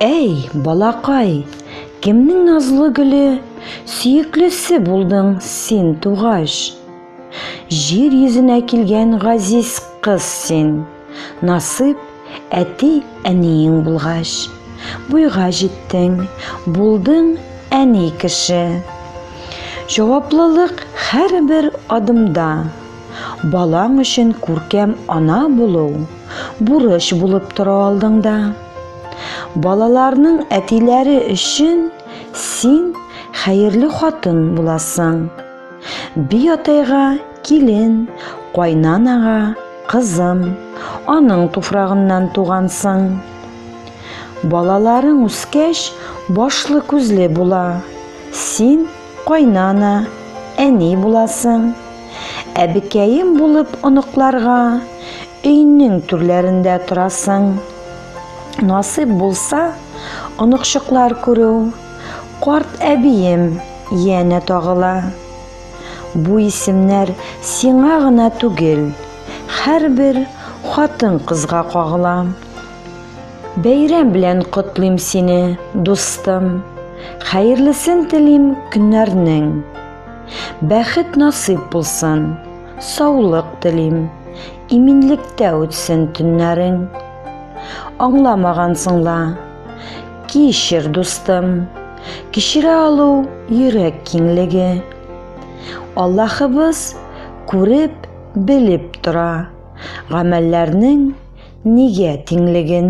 Эй, балақай, кемнең назлы гөле, сөйеклесе булдың син тугаш. Җир йөзенә килгән газиз кыз син, насыйп әти әниең булгач. Буйга җиттең, булдың әни кеше. Җаваплылык һәрбер адымда. Балаң өчен күркәм ана булу бурыч булып тора алдыңда. Балаларның әтиләре өчен син хәерле хатын буласың. Бий атайга килен, кайнанага кызым, аның туфрагыннан тугансың. Балаларың үскәч башлы күзле була. Син кайнана, әни буласың. Әбекәем булып оныкларга өйнең түрләрендә торасың. Насыйп булса, оныкчыклар күрү, карт әбием яңа тагыла. Бу исемнәр сиңа гына түгел, һәрбер хатын кызга кагыла. Бәйрәм белән котлыйм сине, дустым, хәерлесен телим көннәрнең. Бәхет насыйп булсын, саулык телим, иминлектә үтсен төннәрең. Аңламагансыңла, кичер дустым, кичерә алу йөрәк киңлеге. Аллаһыбыз күреп, белеп тора, гамәлләрнең нигә тиңлеген.